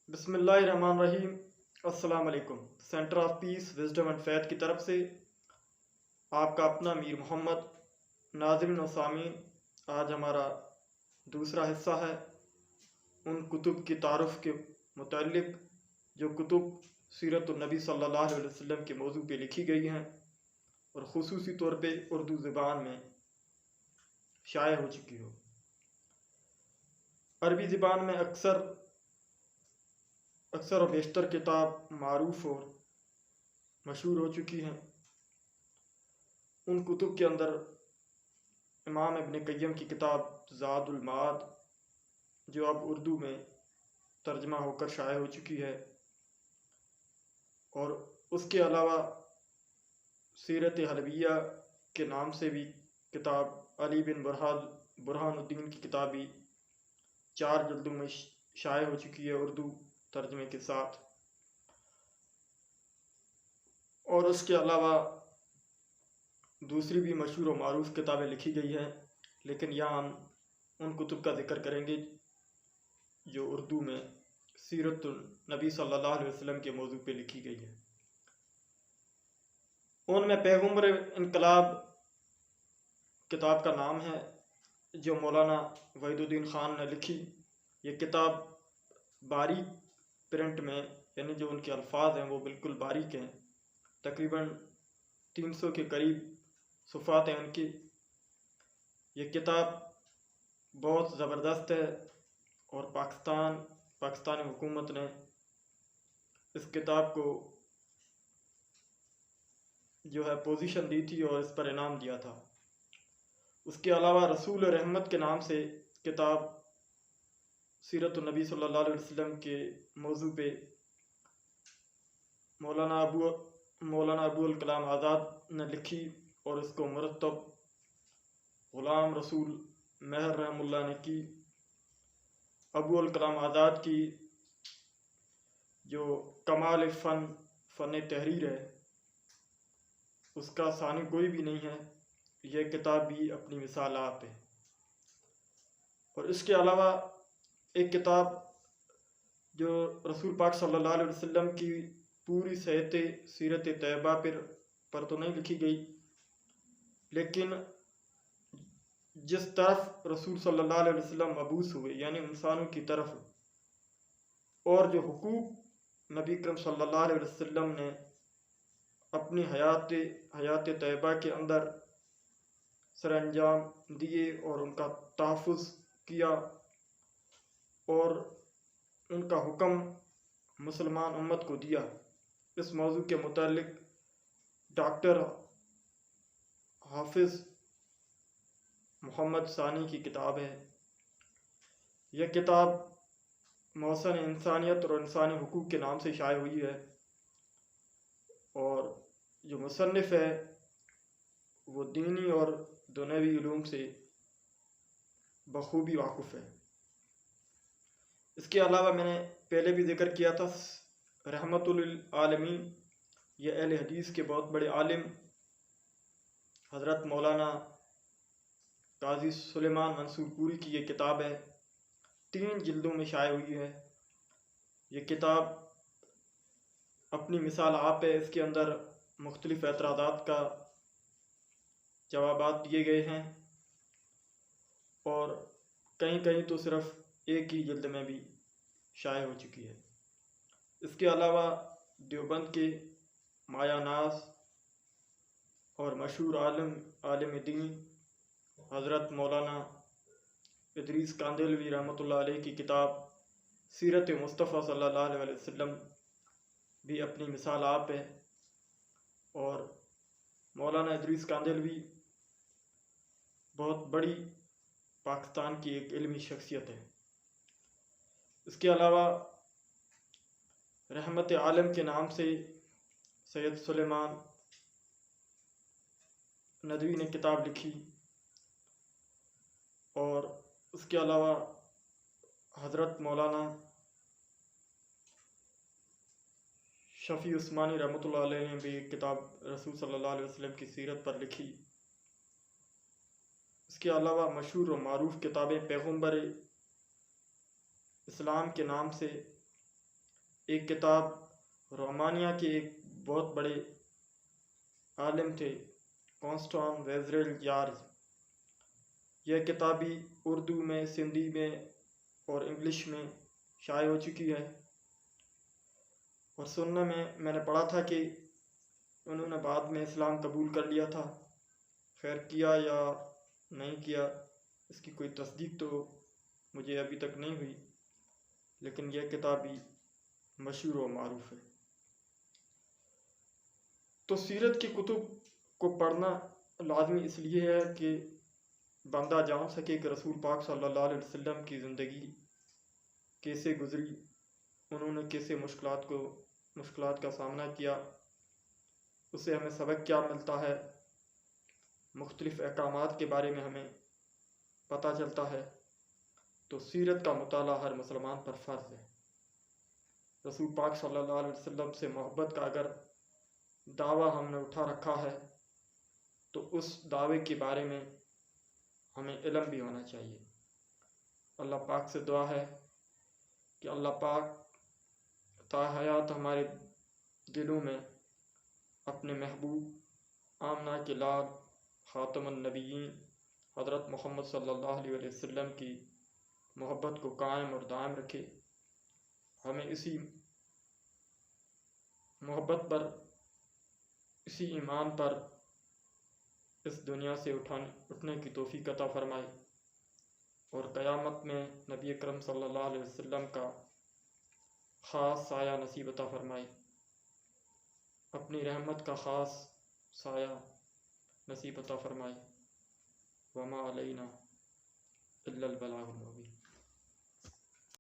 बिस्मिल्लाहिर्रहमानिर्रहीम। अस्सलाम वालेकुम। Centre of peace wisdom and faith की तरफ से आपका अपना मीर मोहम्मद। नाज़रीन और सामीन, आज हमारा दूसरा हिस्सा है उन कुतुब की तारुफ के मुतालिक जो कुतुब सीरत नबी सल्लल्लाहु अलैहि वसल्लम के मौजू पे लिखी गई हैं और ख़ुसूसी तौर पे उर्दू ज़बान में शाया हो चुकी हो। अरबी ज़बान में अक्सर और बेशतर किताब मारूफ और मशहूर हो चुकी हैं। उन कुतुब के अंदर इमाम इब्न क़य्यम की किताब ज़ादुल माद, जो अब उर्दू में तर्जमा होकर शाया हो चुकी है, और उसके अलावा सीरत हलबिया के नाम से भी किताब अली बिन बुरहानुद्दीन की किताब भी 4 जल्दों में शाया हो चुकी है उर्दू तर्जमे के साथ। और उसके अलावा दूसरी भी मशहूर और मारूफ किताबें लिखी गई हैं, लेकिन यहाँ हम उन कुतुब का जिक्र करेंगे जो उर्दू में सीरत नबी सल्लल्लाहु अलैहि वसल्लम के मौजू पे लिखी गई है। उनमें पैगम्बर इनकलाब किताब का नाम है, जो मौलाना वहीदुद्दीन ख़ान ने लिखी। ये किताब बारीक प्रिंट में, यानी जो उनके अल्फाज हैं वो बिल्कुल बारीक हैं। तकरीबन 300 के करीब सुफ़ात हैं उनकी। ये किताब बहुत ज़बरदस्त है और पाकिस्तानी हुकूमत ने इस किताब को जो है पोजीशन दी थी और इस पर इनाम दिया था। उसके अलावा रसूल रहमत के नाम से किताब सीरत नबी सल्लल्लाहु अलैहि वसल्लम के मौजू पे मौलाना अबुल कलाम आज़ाद ने लिखी, और इसको मुरतब ग़ुलाम रसूल महर रहमुल्लाह ने की। अबुल कलाम आज़ाद की जो कमाल फ़न तहरीर है, उसका सानी कोई भी नहीं है। यह किताब भी अपनी मिसाल आप है। और इसके अलावा एक किताब जो रसूल पाक सल्लल्लाहु अलैहि वसल्लम की पूरी सीरत तैयबा पर तो नहीं लिखी गई, लेकिन जिस तरफ रसूल सल्लल्लाहु अलैहि वसल्लम मबूस हुए, यानी इंसानों की तरफ, और जो हुकूक नबी अकरम सल्लल्लाहु अलैहि वसल्लम ने अपनी हयात तैयबा के अंदर सरअंजाम दिए और उनका तहफ़्फ़ुज़ किया, और उनका हुक्म मुसलमान उम्मत को दिया। इस मौजू के मुतालिक डॉक्टर हाफिज़ मोहम्मद सानी की किताब है। यह किताब मौसन इंसानियत और इंसानी हुकूक के नाम से शाया हुई है, और जो मुसन्निफ़ है वो दीनी और दुनियावी उलूम से बखूबी वाक़ुफ़ है। इसके अलावा मैंने पहले भी जिक्र किया था, रहमतुल आलमीन, ये अहले हदीस के बहुत बड़े आलिम हज़रत मौलाना काजी सुलेमान मंसूरपुरी की ये किताब है। 3 जिल्दों में शाया हुई है। ये किताब अपनी मिसाल आप है। इसके अंदर मुख्तलिफ़ एतराज़ात का जवाबात दिए गए हैं, और कहीं कहीं तो सिर्फ़ एक ही जिल्द में भी शाया हो चुकी है। इसके अलावा देवबंद के मायानाज़ और मशहूर आलिम दीन हज़रत मौलाना इदरीस कांदेलवी रहमतुल्लाह अलैह की किताब सीरत मुस्तफ़ा सल्लल्लाहु अलैहि वसल्लम भी अपनी मिसाल आप है। और मौलाना इदरीस कांदेलवी बहुत बड़ी पाकिस्तान की एक इल्मी शख्सियत है। इसके अलावा रहमत आलम के नाम से सैयद सुलेमान नदवी ने किताब लिखी, और उसके अलावा हज़रत मौलाना शफ़ी उस्मानी रहमतुल्लाह अलैह ने भी एक किताब रसूल सल्लल्लाहु अलैहि वसल्लम की सीरत पर लिखी। इसके अलावा मशहूर और मारूफ किताबें पैगम्बर इस्लाम के नाम से एक किताब रोमानिया के एक बहुत बड़े आलिम थे, कॉन्स्टान वेजरेल यार्ज। यह किताब भी उर्दू में, सिंधी में और इंग्लिश में शाये हो चुकी है। और सुनने में मैंने पढ़ा था कि उन्होंने बाद में इस्लाम कबूल कर लिया था। खैर किया या नहीं किया इसकी कोई तस्दीक तो मुझे अभी तक नहीं हुई, लेकिन यह किताब भी मशहूर व मारूफ है। तो सीरत की कुतुब को पढ़ना लाजमी इसलिए है कि बंदा जान सके कि रसूल पाक सल्लल्लाहु अलैहि वसल्लम की ज़िंदगी कैसे गुजरी, उन्होंने कैसे मुश्किलात का सामना किया, उससे हमें सबक क्या मिलता है, मुख्तलिफ़ अहकामात के बारे में हमें पता चलता है। तो सीरत का मुताला हर मुसलमान पर फ़र्ज़ है। रसूल पाक सल्लल्लाहु अलैहि वसल्लम से मोहब्बत का अगर दावा हमने उठा रखा है तो उस दावे के बारे में हमें इल्म भी होना चाहिए। अल्लाह पाक से दुआ है कि अल्लाह पाक ता हयात हमारे दिलों में अपने महबूब आमना के लाल ख़ातमुन नबिय्यीन हज़रत मोहम्मद सल्लल्लाहु अलैहि वसल्लम की मोहब्बत को कायम और दायम रखे। हमें इसी मोहब्बत पर, इसी ईमान पर इस दुनिया से उठने की तौफीक अता फरमाए और क़यामत में नबी अकरम सल्लल्लाहु अलैहि वसल्लम का ख़ास साया नसीब अता फरमाए, अपनी रहमत का ख़ास साया नसीब अता फरमाए। वमा अलैना इल्लल बलागुल मुबीन।